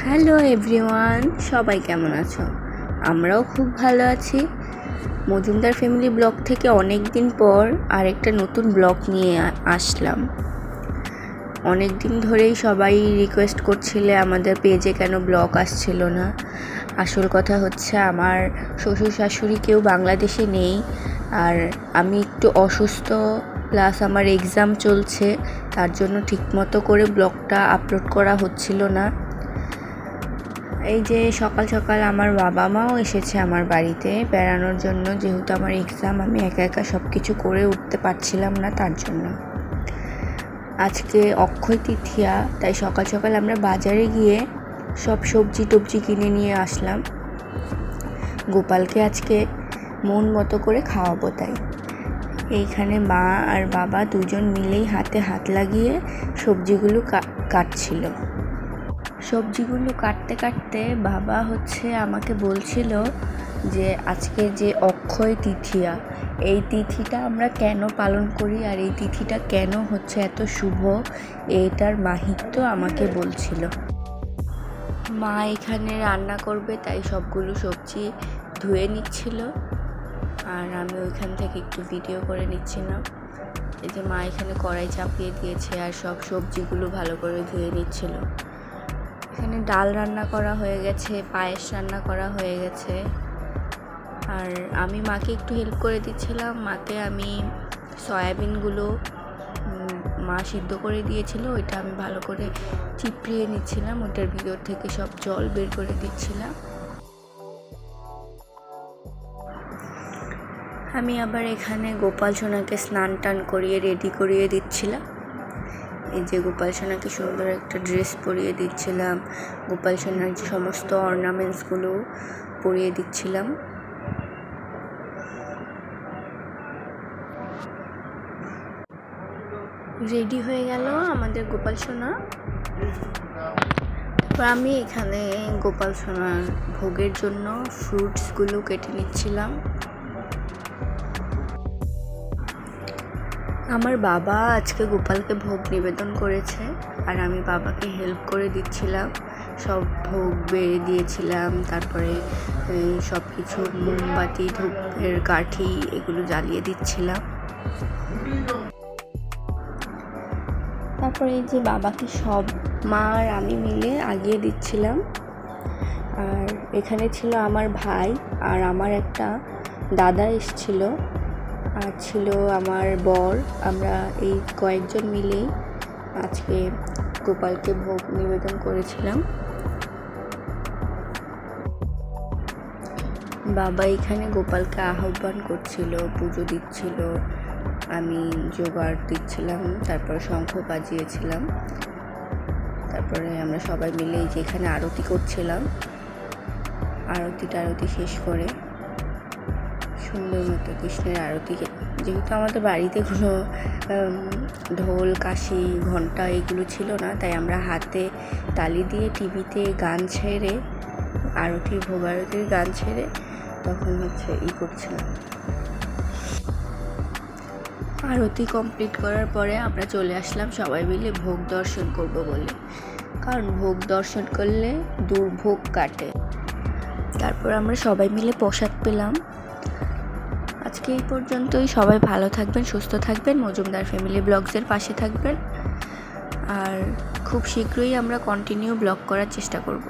Hello everyone, সবাই কেমন আছো? আমরাও খুব ভালো আছি। মজুমদার ফ্যামিলি ব্লগ থেকে অনেক দিন পর আরেকটা নতুন ব্লগ নিয়ে আসলাম। অনেক দিন ধরেই সবাই রিকোয়েস্ট করছিলে আমাদের পেজে কেন ব্লগ আসছিল না। আসল কথা হচ্ছে আমার শ্বশুর শাশুড়ি কেউ বাংলাদেশে নেই, আর আমি একটু অসুস্থ, প্লাস আমার এক্সাম চলছে, তার জন্য ঠিকমতো করে ব্লগটা আপলোড করা হচ্ছিল না। এই যে সকাল সকাল আমার বাবা মাও এসেছে আমার বাড়িতে বেড়ানোর জন্য, যেহেতু আমার এক্সাম, আমি একা একা সব কিছু করে উঠতে পারছিলাম না, তার জন্য। আজকে অক্ষয় তৃতীয়া, তাই সকাল সকাল আমরা বাজারে গিয়ে সব সবজি টবজি কিনে নিয়ে আসলাম। গোপালকে আজকে মন মতো করে খাওয়াবো, তাই এইখানে মা আর বাবা দুজন মিলেই হাতে হাত লাগিয়ে সবজিগুলো কাটছিল। সবজিগুলো কাটতে কাটতে বাবা আমাকে বলছিল যে আজকে যে অক্ষয় তৃতীয়া, এই তিথিটা আমরা কেন পালন করি আর এই তিথিটা কেন হচ্ছে এত শুভ, এইটার মাহাত্ম্য আমাকে বলছিল। মা এখানে রান্না করবে, তাই সবগুলো সবজি ধুয়ে নিচ্ছিল, আর আমি ওইখান থেকে একটু ভিডিও করে নিচ্ছিলাম। এই যে মা এখানে কড়াই চাপিয়ে দিয়েছে আর সব সবজিগুলো ভালো করে ধুয়ে নিচ্ছিল। এখানে ডাল রান্না করা হয়ে গেছে, পায়েস রান্না করা হয়ে গেছে, আর আমি মাকে একটু হেল্প করে দিচ্ছিলাম। মাকে আমি সয়াবিনগুলো মা সিদ্ধ করে দিয়েছিল, ওইটা আমি ভালো করে চিপড়িয়ে নিচ্ছিলাম, ওটার ভিতর থেকে সব জল বের করে দিচ্ছিলাম। আমি আবার এখানে গোপাল সোনাকে স্নান টান করিয়ে রেডি করিয়ে দিচ্ছিলাম। এই যে গোপাল সোনাকে সুন্দর একটা ড্রেস পরিয়ে দিচ্ছিলাম, গোপাল সোনার যে সমস্ত অর্নামেন্টসগুলো পরিয়ে দিচ্ছিলাম। রেডি হয়ে গেল আমাদের গোপাল সোনা। তারপর আমি এখানে গোপাল সোনার ভোগের জন্য ফ্রুটসগুলো কেটে নিচ্ছিলাম। আমার বাবা আজকে গোপালকে ভোগ নিবেদন করেছে, আর আমি বাবাকে হেল্প করে দিচ্ছিলাম, সব ভোগ বেড়ে দিয়েছিলাম। তারপরে সব কিছু মোমবাতি, ধূপের কাঠি এগুলো জ্বালিয়ে দিচ্ছিলাম। তারপরে এই যে বাবাকে সব মা আর আমি মিলে আগিয়ে দিচ্ছিলাম। আর এখানে ছিল আমার ভাই আর আমার একটা দাদা এসেছিল, আর ছিল আমার বর। আমরা এই কয়েকজন মিলেই আজকে গোপালকে ভোগ নিবেদন করেছিলাম। বাবা এখানে গোপালকে আহ্বান করছিল, পুজো দিচ্ছিল, আমি জোগাড় দিচ্ছিলাম, তারপর শঙ্খ বাজিয়েছিলাম। তারপরে আমরা সবাই মিলে এই যে এখানে আরতি করছিলাম। আরতি শেষ করে সুন্দর মতো কৃষ্ণের আরতি, যেহেতু আমাদের বাড়িতে কোনো ঢোল, কাশি, ঘন্টা এগুলো ছিল না, তাই আমরা হাতে তালি দিয়ে টিভিতে গান ছেড়ে, ভোগ আরতির গান ছেড়ে তখন করছিলাম। আরতি কমপ্লিট করার পরে আমরা চলে আসলাম সবাই মিলে ভোগ দর্শন করব বলে, কারণ ভোগ দর্শন করলে দুর্ভোগ কাটে। তারপর আমরা সবাই মিলে প্রসাদ পেলাম। আজকে এই পর্যন্তই। সবাই ভালো থাকবেন, সুস্থ থাকবেন, মজুমদার ফ্যামিলি ব্লগসের পাশে থাকবেন, আর খুব শীঘ্রই আমরা কন্টিনিউ ব্লগ করার চেষ্টা করব।